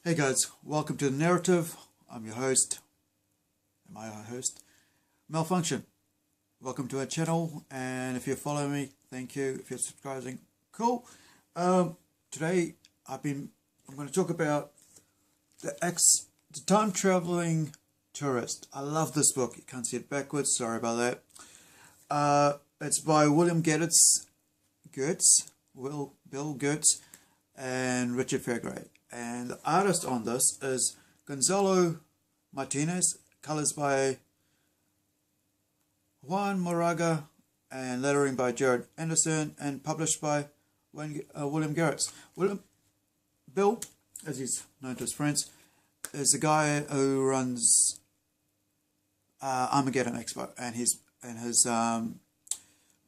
Hey guys, welcome to the narrative. I'm your host. Am I our host? Malfunction. Welcome to our channel, and if you're following me, thank you. If you're subscribing, cool. Today I'm going to talk about the time traveling tourist. I love this book. You can't see it backwards. Sorry about that. It's by William Bill Geradts, and Richard Fairgray. And the artist on this is Gonzalo Martinez, colors by Juan Moraga, and lettering by Geradts Anderson, and published by William Geradts. Bill, as he's known to his friends, is the guy who runs Armageddon Expo, and his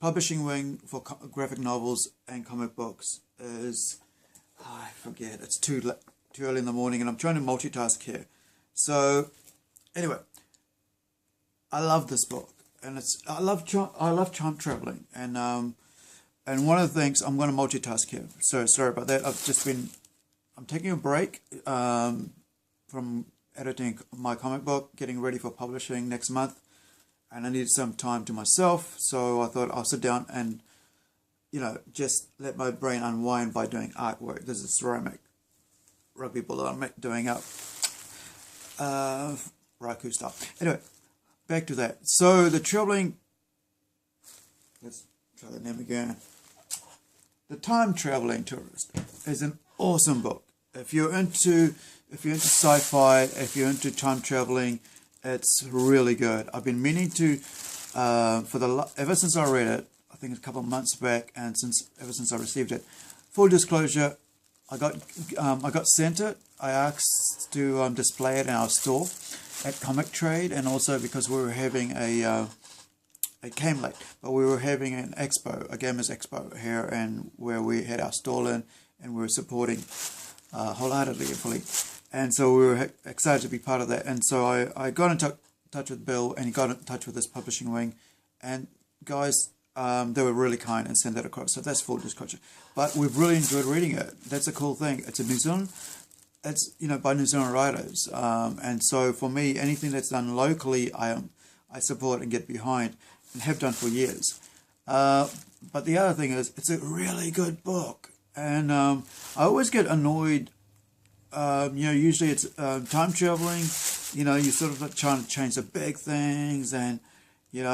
publishing wing for graphic novels and comic books is, I forget, it's too early in the morning, and I'm trying to multitask here. So anyway, I love this book, and I love time traveling, and one of the things, I'm going to multitask here. So sorry about that. I'm taking a break from editing my comic book, getting ready for publishing next month, and I needed some time to myself. So I thought I'll sit down and just let my brain unwind by doing artwork. This is ceramic rugby ball that I'm doing up, Raku style. Anyway, back to that. So the traveling, let's try the name again. The Time Traveling Tourist is an awesome book. If you're into sci-fi, if you're into time traveling, it's really good. I've been meaning to, ever since I read it. I think a couple of months back, and ever since I received it. Full disclosure, I got sent it. I asked to display it in our store at Comic Trade, and also because we were having it came late, but we were having an expo, a gamers expo here, and where we had our stall in, and we were supporting wholeheartedly and fully, and so we were excited to be part of that. And so I got in touch with Bill, and he got in touch with his publishing wing, and guys, they were really kind and sent that across. So that's full disclosure. But we've really enjoyed reading it. That's a cool thing. It's a New Zealand. It's by New Zealand writers. And so for me, anything that's done locally, I support and get behind, and have done for years. But the other thing is, it's a really good book. And I always get annoyed. Usually it's time traveling. You're sort of trying to change the big things, and you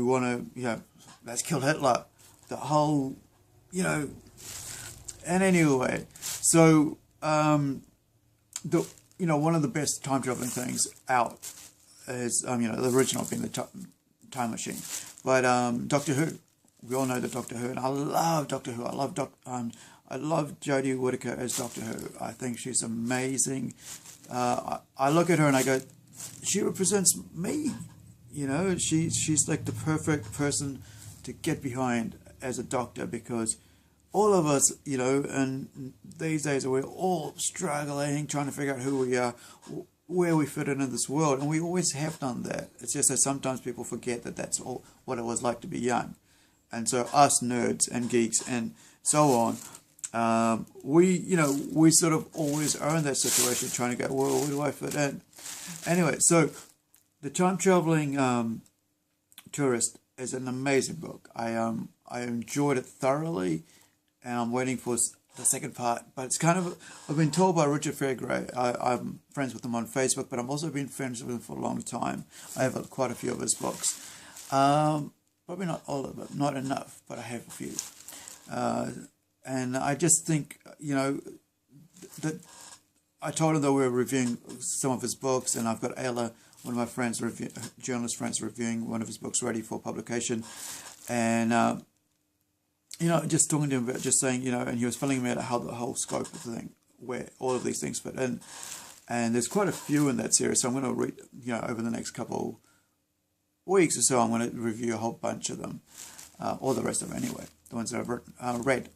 want to let's kill Hitler, the whole, and anyway, so, one of the best time traveling things out is, the original being the time machine, but, Doctor Who, we all know the Doctor Who, and I love Doctor Who. I love Jodie Whittaker as Doctor Who. I think she's amazing. I look at her and I go, she represents me, she's like the perfect person to get behind as a doctor, because all of us, and these days we're all struggling, trying to figure out who we are, where we fit in this world, and we always have done that. It's just that sometimes people forget that that's all what it was like to be young. And so us nerds and geeks and so on, we sort of always are in that situation, trying to go, well, where do I fit in? Anyway, so the time traveling tourist is an amazing book. I enjoyed it thoroughly, and I'm waiting for the second part. But it's kind of, I've been told by Richard Fairgray, I'm friends with him on Facebook, but I've also been friends with him for a long time. I have quite a few of his books. Probably not all of them, not enough, but I have a few. And I just think, that I told him that we were reviewing some of his books, and I've got Ayla, one of my friends, journalist friends, reviewing one of his books ready for publication. And, just talking to him about, just saying, and he was filling me out how the whole scope of the thing, where all of these things fit in. And there's quite a few in that series, so I'm going to read, over the next couple weeks or so, I'm going to review a whole bunch of them, or the rest of them anyway, the ones that I've read.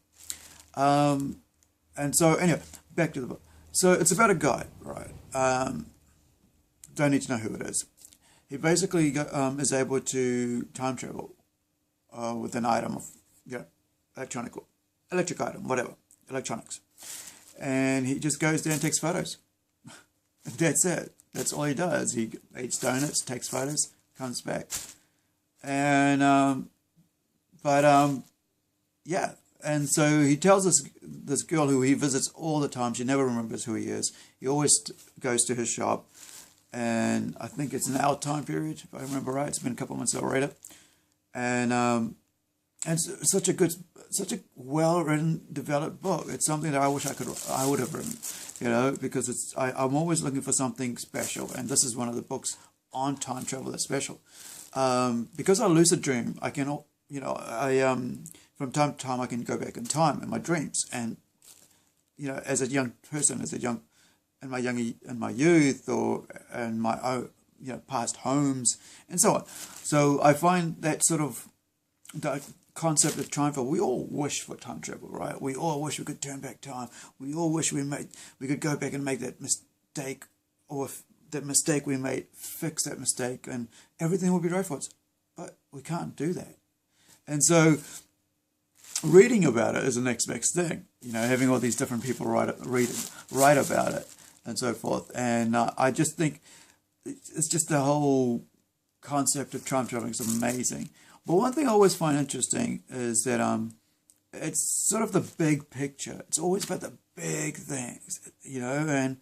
And so, anyway, back to the book. So it's about a guy, right? Don't need to know who it is. He basically is able to time travel with an item of, electric item, whatever, electronics. and he just goes there and takes photos. That's it. That's all he does. He eats donuts, takes photos, comes back. And, yeah. And so he tells us this girl who he visits all the time. She never remembers who he is. He always goes to his shop. And I think it's an hour time period, if I remember right. It's been a couple of months since I read it. And such a well-written, developed book. It's something that I wish I would have written, you know, because I'm always looking for something special, and this is one of the books on time travel that's special. Because I lucid dream, I can, you know, from time to time I can go back in time in my dreams, and you know, as a young person, in my youth, or in my own, you know, past homes and so on. So I find that sort of the concept of time travel, we all wish for time travel, right? We all wish we could turn back time. We all wish we could go back and make that mistake, or if that mistake we made, fix that mistake, and everything will be right for us. But we can't do that. And so reading about it is the next best thing, you know, having all these different people write about it and so forth. And I just think it's just the whole concept of time traveling is amazing. But one thing I always find interesting is that it's sort of the big picture. It's always about the big things, you know.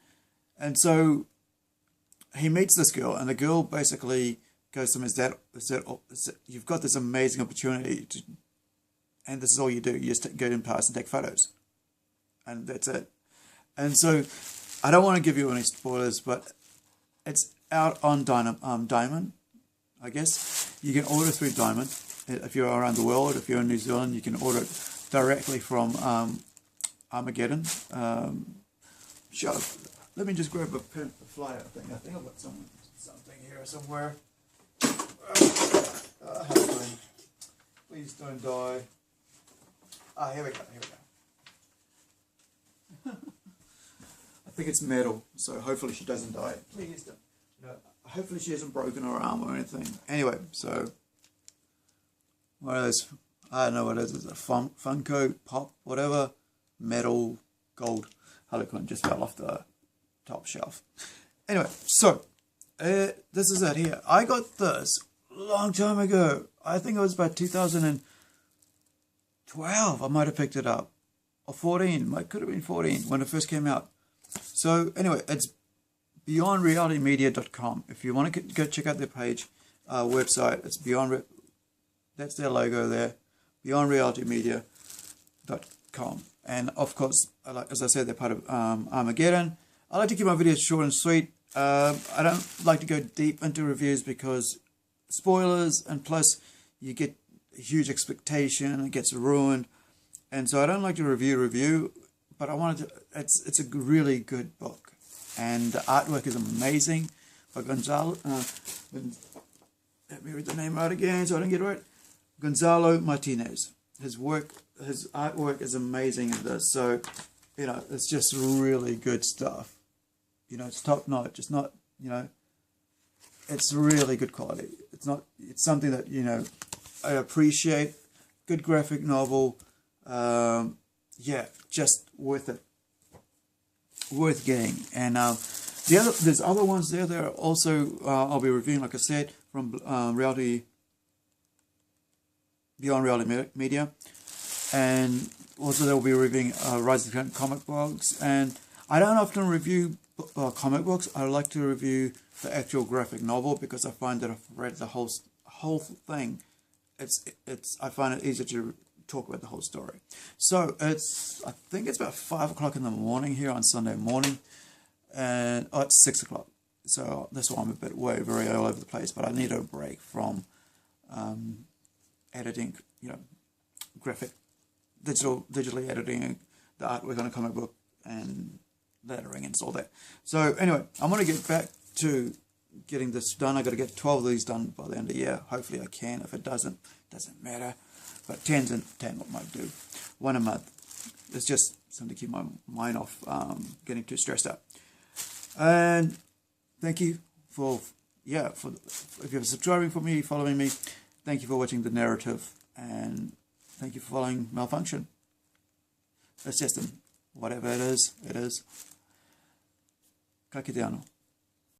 And so he meets this girl, and the girl basically goes to him, is that you've got this amazing opportunity to, and this is all you do. You just go in past and take photos, and that's it. And so I don't want to give you any spoilers, but it's out on Diamond, I guess. You can order through Diamond. If you're around the world, if you're in New Zealand, you can order it directly from Armageddon. Sure. Let me just grab a flyer thing. I think I've got something here somewhere. Hopefully. Please don't die. Here we go. I think it's metal, so hopefully she doesn't die. Please don't. No, hopefully she hasn't broken her arm or anything. Anyway, so one of those, I don't know what it is. It's a Funko Pop, whatever, metal, gold Harlequin just fell off the top shelf. Anyway, so this is it here. I got this a long time ago. I think it was about 2012. I might have picked it up, or 14. It could have been 14 when it first came out. So anyway, it's beyondrealitymedia.com. If you want to go check out their page, website, it's that's their logo there, beyondrealitymedia.com. And of course, as I said, they're part of Armageddon. I like to keep my videos short and sweet. I don't like to go deep into reviews because spoilers, and plus you get a huge expectation, it gets ruined. And so I don't like to review, but I wanted to, it's a really good book. And the artwork is amazing by Gonzalo. Let me read the name right again so I don't get it right. Gonzalo Martinez. His artwork is amazing in this. So, you know, it's just really good stuff. You know, it's top notch. It's not, you know, it's really good quality. It's something that, you know, I appreciate. Good graphic novel. Yeah, just worth it. Worth getting. And there's other ones there that are also I'll be reviewing, like I said, from Beyond Reality Media, and also they'll be reviewing Rise of the Comic Blogs. And I don't often review comic books. I like to review the actual graphic novel because I find that I've read the whole thing. I find it easier to talk about the whole story. So I think it's about 5 o'clock in the morning here on Sunday morning, and it's 6 o'clock. So that's why I'm a bit very all over the place. But I need a break from editing, you know, digitally editing the artwork on a comic book and lettering and all that. So anyway, I'm going to get back to getting this done. I got to get 12 of these done by the end of the year. Hopefully I can. If it doesn't matter. But 10 might do. One a month. It's just something to keep my mind off getting too stressed out. And thank you if you're subscribing for me, following me. Thank you for watching the narrative, and thank you for following Malfunction. That's just whatever it is, ka kite anō.